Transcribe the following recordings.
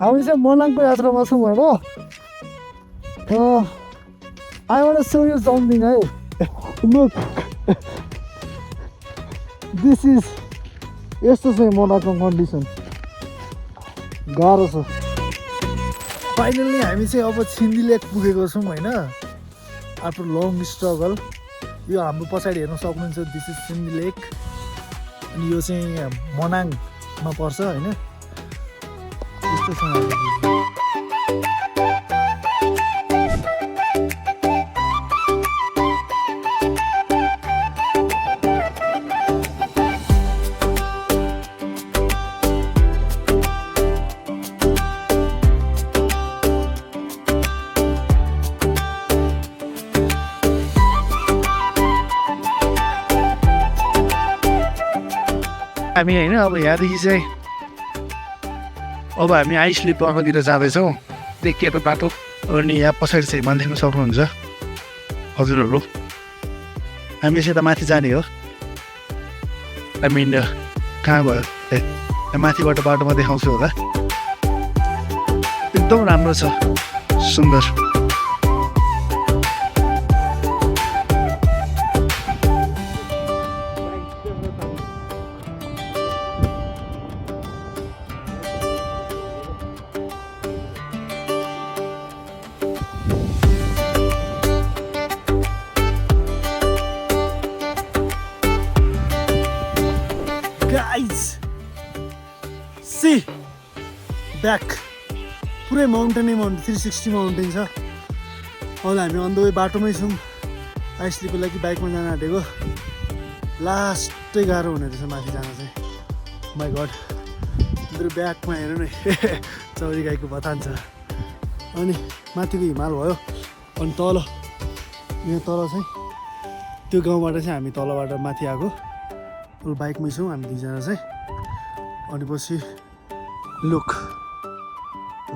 हामी चाहिँ मनाङको यात्रामा छौँ होइन I want to show you something है Look This is यस्तो चाहिँ मनाङको कन्डिसन गाह्रो छ फाइनल्ली हामी चाहिँ अब छिन्दी लेक पुगेको छौँ होइन आफ्टर लङ स्ट्रगल यो हाम्रो पछाडि हेर्न सक्नुहुन्छ दिस इज छिन्दी लेक अनि यो चाहिँ मनाङमा पर्छ होइन यस्तो छ हामी होइन अब यहाँदेखि चाहिँ अब हामी आइसले पर्वतिर जाँदैछौँ देखिएको बाटो अनि यहाँ पछाडि चाहिँ हिमाल देख्न सक्नुहुन्छ हजुरहरू हामी चाहिँ त माथि जाने हो हामी कहाँ भयो माथिबाट बाटोमा देखाउँछु होला एकदम राम्रो छ सुन्दर Guys, see back पुरै माउन्टेनै माउन्टेन 360 माउन्टेन छ अहिले हामी अन द वे बाटोमै छौँ आइसलीको लागि बाइकमा जान आँटेको लास्टै गाह्रो हुने रहेछ माथि जान चाहिँ माई गड मेरो ब्याकमा हेर न चौरी गाईको बथान छ अनि माथिको हिमाल भयो अनि तल यहाँ तल चाहिँ त्यो गाउँबाट चाहिँ हामी तलबाट माथि आएको बाइकमै छौँ हामी दुईजना चाहिँ अनि पछि look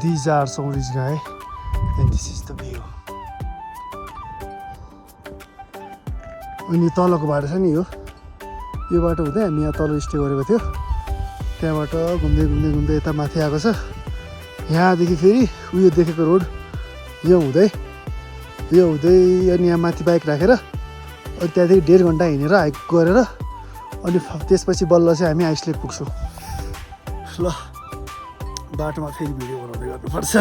these are sorries guy and this is the view अनि तलको बाटो छ नि यो बाटो हुँदै हामी यहाँ तल स्टे गरेको थियो त्यहाँबाट घुम्दै घुम्दै घुम्दै यता माथि आएको छ यहाँदेखि फेरि उयो देखेको रोड यो हुँदै अनि यहाँ माथि बाइक राखेर अनि त्यहाँदेखि 1.5 घन्टा हिँडेर हाइक गरेर अनि त्यसपछि बल्ल चाहिँ हामी आइसलेक पुग्छौँ ल बाटोमा फेरि भिडियो बनाउँदै गर्नुपर्छ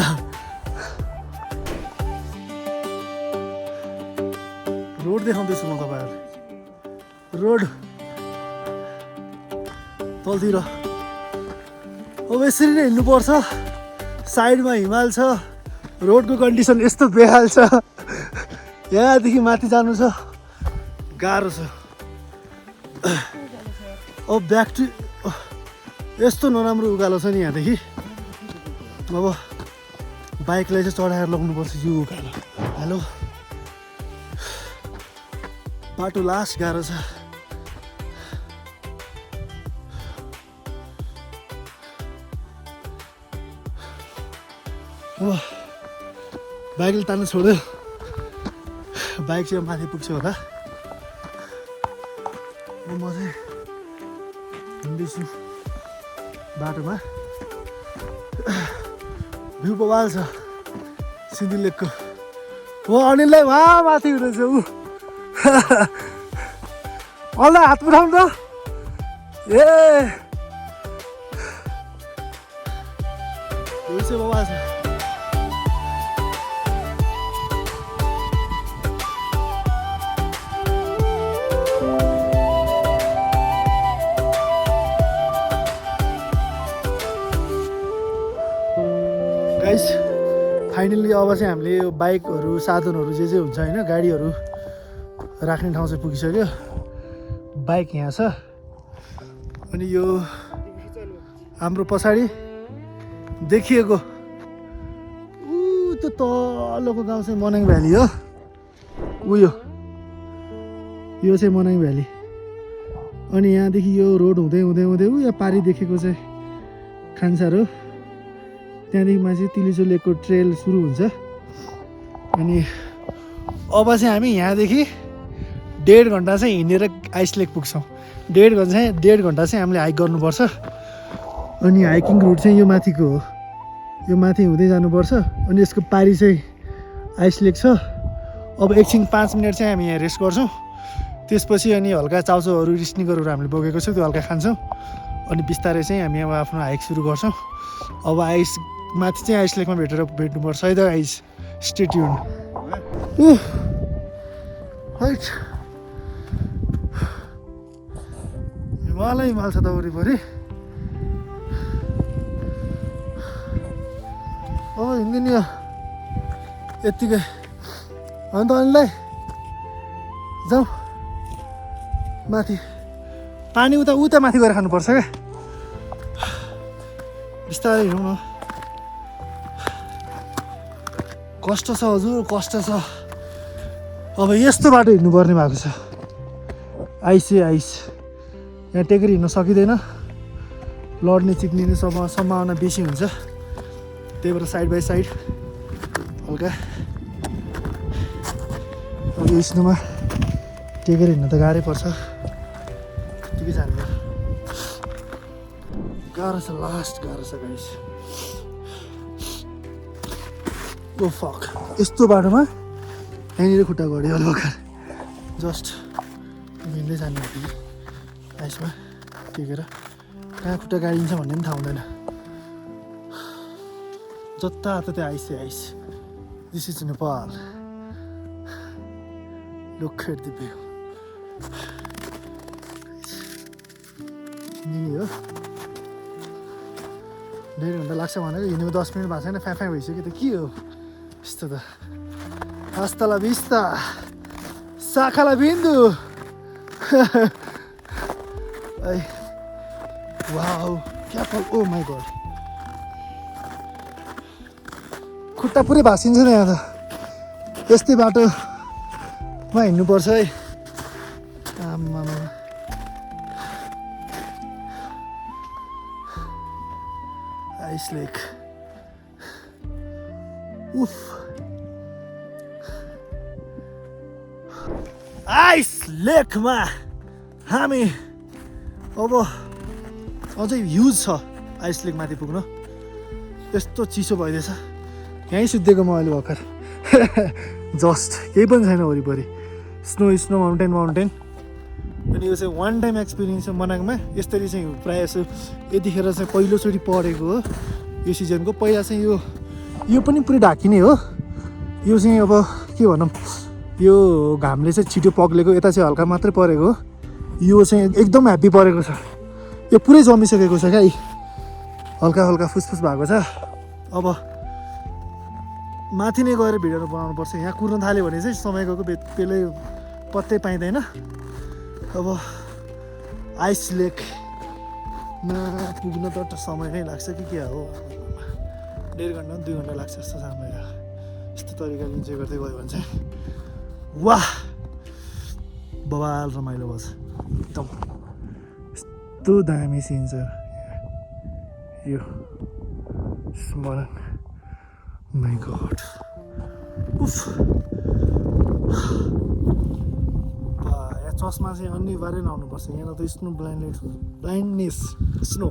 रोड देखाउँदैछु म तपाईँहरू रोड तलतिर अब यसरी नै हिँड्नुपर्छ साइडमा हिमाल छ रोडको कन्डिसन यस्तो बेहाल छ यहाँदेखि माथि जानु छ गाह्रो छ अब ब्याक टु यस्तो नराम्रो उकालो छ नि यहाँदेखि अब बाइकलाई चाहिँ चढाएर लग्नुपर्छ यो उकालो हेलो बाटो लास्ट गाह्रो छ अब बाइकले तान्नु छोड्यो बाइक चाहिँ माथि पुग्छ होला म चाहिँ हिँड्दैछु बाटोमा भ्यू बवाल छ सिन्धी लेकको हो अनिललाई वहाँ माथि हुँदैछ ऊ अनलाई हात पुऱ्याउनु त ए भ्यू चाहिँ बवाल छ गाइस फाइनल्ली अब चाहिँ हामीले यो बाइकहरू साधनहरू जे हुन्छ होइन गाडीहरू राख्ने ठाउँ चाहिँ पुगिसक्यो बाइक यहाँ छ अनि यो हाम्रो पछाडि देखिएको त्यो तलको गाउँ चाहिँ मनाङ भ्याली हो उयो यो चाहिँ मनाङ भ्याली अनि यहाँदेखि यो रोड हुँदै हुँदै हुँदै ऊ यहाँ पारी देखेको चाहिँ खानसार हो त्यहाँदेखि माथि तिलिचो लेकको ट्रेल सुरु हुन्छ अनि अब चाहिँ हामी यहाँदेखि 1.5 घन्टा चाहिँ हिँडेर आइस लेक पुग्छौँ 1.5 घन्टा चाहिँ हामीले हाइक गर्नुपर्छ अनि हाइकिङ रुट चाहिँ यो माथिको हो यो माथि हुँदै जानुपर्छ अनि यसको पारी चाहिँ आइस लेक छ। अब एकछिन 5 मिनट चाहिँ हामी यहाँ रेस्ट गर्छौँ। त्यसपछि अनि हल्का चाउचाउहरू स्निकरहरू हामीले बोकेको छौँ त्यो हल्का खान्छौँ अनि बिस्तारै चाहिँ हामी अब आफ्नो हाइक सुरु गर्छौँ। अब आइस माथि चाहिँ आइस लेकमा भेट्नुपर्छ है त आइस। Stay tuned. हाइट हिमालै हिमाल छ त वरिपरि। अब हिँड्दिन यो यत्तिकै अन्त अनिलाई जाउँ माथि। पानी उता माथि गएर खानुपर्छ क्या। बिस्तारै हिँडौँ न। कष्ट छ हजुर कष्ट छ। अब यस्तो बाटो हिँड्नुपर्ने भएको छ। आइसै आइस यहाँ टेकेर हिँड्न सकिँदैन। लड्ने चिप्लिने सम्भावना बेसी हुन्छ। त्यही भएर साइड बाई साइड हल्का अब यो स्नोमा टेकेर हिँड्न त गाह्रै पर्छ। त्यतिकै जानु गाह्रो छ। लास्ट गाह्रो छ गाइस। ओ फक यस्तो बाटोमा यहाँनिर खुट्टा गढ्यो होला भर्खर। जस्ट हिँड्दै जानु आइसमा टेकेर कहाँ खुट्टा गाडिन्छ भन्ने पनि थाहा हुँदैन। जताततै आइसै ice. This is Nepal. Look at the view. हिँड्ने हो 1.5 घन्टा लाग्छ भनेको हिँडेको 10 मिनट भएको छैन। फ्याफाइ भइसक्यो त के हो यस्तो त। हस्ता ला भिस्ता साखा ला बिन्दु। वाउ क्या फल। ओ माई गड खुट्टा पुरै भाँसिन्छ नि यहाँ त। यस्तै बाटोमा हिँड्नुपर्छ है। आम्मा आइस लेक। उफ आइस लेकमा हामी अब अझै ह्युज छ। आइस लेक माथि पुग्न यस्तो चिसो भइदिएछ। यहीँ सुत्दिएको म अहिले भर्खर। जस्ट केही पनि छैन वरिपरि। Snow mountain. अनि यो चाहिँ वान टाइम एक्सपिरियन्स छ मनाङमा। यसरी चाहिँ प्रायः जस्तो यतिखेर चाहिँ पहिलोचोटि परेको हो यो सिजनको। पहिला चाहिँ यो पनि पुरै ढाकिने हो। यो चाहिँ अब के भनौँ यो घामले चाहिँ छिटो पग्लेको। यता चाहिँ हल्का मात्रै परेको हो। यो चाहिँ एकदम ह्याप्पी परेको छ। यो पुरै जमिसकेको छ क्या। हल्का हल्का फुसफुस भएको छ। अब माथि नै गएर भिडियोहरू बनाउनु पर्छ। यहाँ कुर्न थाल्यो भने चाहिँ समय गएको बेलै पत्तै पाइँदैन। अब आइस लेकमा पुग्न त समय नै लाग्छ कि के हो। 1.5 घन्टा 2 घन्टा लाग्छ जस्तो छ हामीलाई। यस्तो तरिकाले इन्जोय गर्दै गयो भने चाहिँ वाह बवाल रमाइलो बस एकदम। यस्तो दामी सिन छ यो स्मरण। माई गड उफ। यहाँ चस्मा चाहिँ अनिवार्य नआउनुपर्छ। यहाँ त स्नो ब्लाइन्डनेस स्नो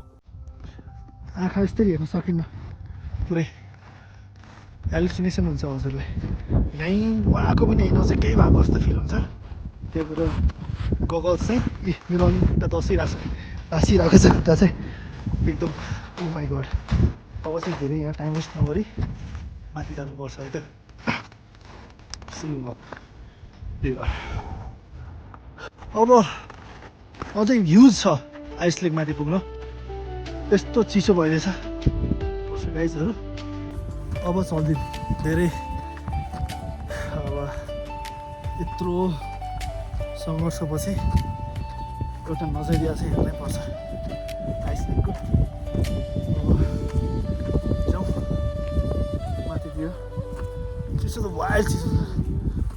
आँखा यस्तै हेर्न सकिन्न। पुरै एलुसिनेसन हुन्छ हजुरलाई। यहीँ उहाँको पनि हेर्नु चाहिँ केही भएको जस्तो फिल हुन्छ। त्यही भएर गगल्स चाहिँ मेरो खुट्टा दसिरहेको छ। खुट्टा चाहिँ एकदम ओ माई गड। अब चाहिँ धेरै यहाँ टाइम वेस्ट नगरी माथि जानुपर्छ है त। अब अझै ह्युज छ आइस लेक माथि पुग्न। यस्तो चिसो भइदिएछ गाइजहरू। अब चल्दिन धेरै। अब यत्रो सङ्घर्षपछि एउटा नजरिया चाहिँ हेर्नै पर्छ आइस लेकको। जाउँ माथितिर। चिसो त वाइल्ड चिसो छ।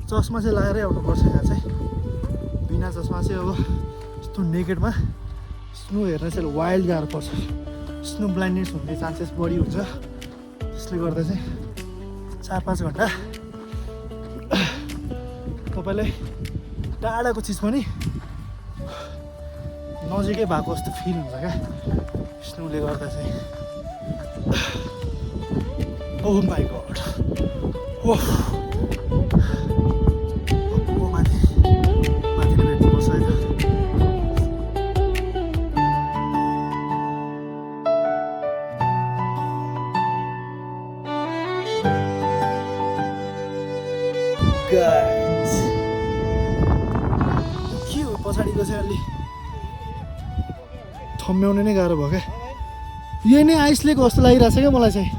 चस्मा चाहिँ लगाएरै आउनुपर्छ यहाँ चाहिँ। बिना चस्मा चाहिँ अब यस्तो नेकेडमा स्नो हेर्न चाहिँ वाइल्ड गाह्रो पर्छ। स्नो ब्लाइन्डनेस हुने चान्सेस बढी हुन्छ। त्यसले गर्दा चाहिँ 4-5 घन्टा तपाईँलाई टाढाको चिज पनि नजिकै भएको जस्तो फिल हुन्छ क्या स्नोले गर्दा चाहिँ। Oh my god. Oh. माथि माथि भेट्नुपर्छ है त guys. के हो पछाडिको चाहिँ अलि थम्ब्याउनु नै गाह्रो भयो क्या यो नै आइस लेक जस्तो लागिरहेछ क्या मलाई चाहिँ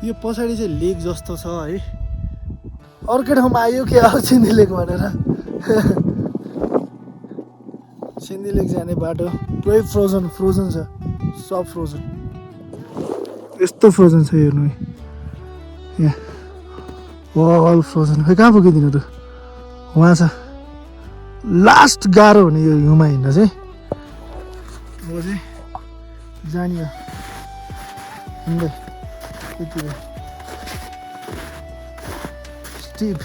यो पछाडि चाहिँ लेक जस्तो छ है अर्कै ठाउँमा आयो के अब सिन्धी लेक भनेर सिन्धी लेक जाने बाटो पुरै फ्रोजन छ सब फ्रोजन यस्तो फ्रोजन छ हेर्नु यहाँ अल फ्रोजन खै कहाँ पुगिदिनु त उहाँ छ लास्ट गाह्रो हुने यो हिउँमा हिँड्न चाहिँ अब चाहिँ जानियो हिँड्दै यति स्टिप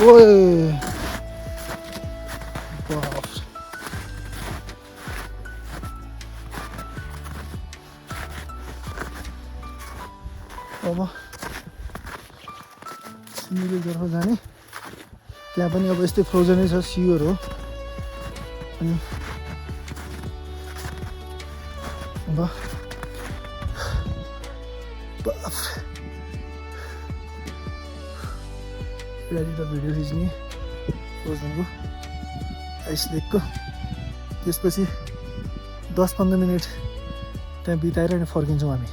ओए अब सिन्धुलीतर्फ जाने त्यहाँ पनि अब यस्तै फ्रोजनै छ सियोर हो अनि अब भिडियो खिच्ने फ्रोजनको आइस लेकको त्यसपछि 10-15 मिनट त्यहाँ बिताएर अनि फर्किन्छौँ हामी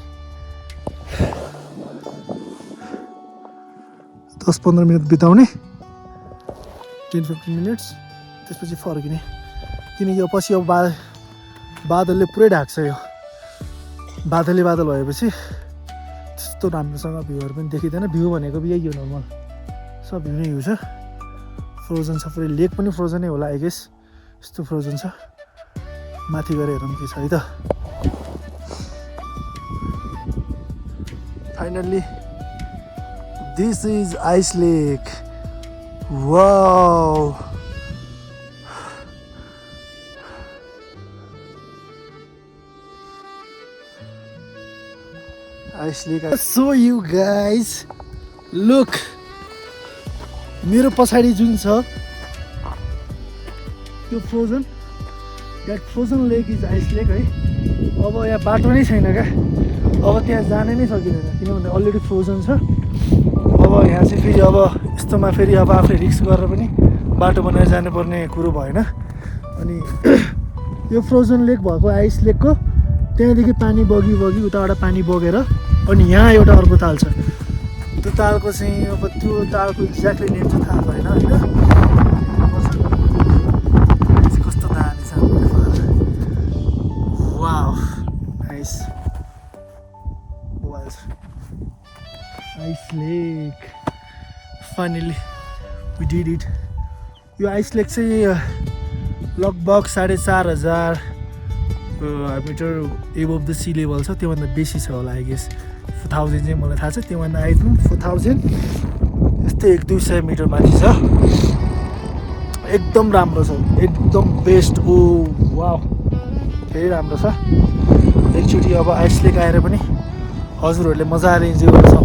10-15 मिनट बिताउने 10-15 मिनट्स त्यसपछि फर्किने किनकि पछि अब बादलले पुरै ढाक्छ यो बादल भएपछि त्यस्तो राम्रोसँग भ्यूहरू पनि देखिँदैन भ्यू भनेको यही हो नर्मल सब भ्यू नै हो छ फ्रोजन छ पुरै लेक पनि फ्रोजनै होला आई गेस यस्तो फ्रोजन छ माथि गएर हेरौँ के छ है त finally this is ice lake wow ice lake so you guys look मेरो पछाडि जुन छ त्यो frozen that frozen lake is ice lake है अब यहाँ बाटो नै छैन क्या अब त्यहाँ जानै नै सकिँदैन किनभने अलरेडी फ्रोजन छ अब यहाँ चाहिँ फेरि अब यस्तोमा फेरि अब आफै रिस्क गरेर पनि बाटो बनाएर जानुपर्ने कुरो भएन अनि यो फ्रोजन लेक भएको आइस लेकको त्यहाँदेखि पानी बगी उताबाट पानी बगेर अनि यहाँ एउटा अर्को ताल छ त्यो तालको चाहिँ अब त्यो तालको एक्ज्याक्टली नेम चाहिँ थाहा भएन होइन कस्तो दामी छ wow nice ice lake finally we did it यो आइस लेक चाहिँ लगभग 4,500 metre above the sea level छ त्योभन्दा बेसी छ होला आई गेस 1000 चाहिँ मलाई थाहा छ त्योभन्दा आई थिङ्क 4000 यस्तै 100-200 मिटर माथि छ एकदम राम्रो छ एकदम बेस्ट ओ वाउ धेरै राम्रो छ एकचोटि अब आइस लेक आएर पनि हजुरहरूले मजाले इन्जोय गर्न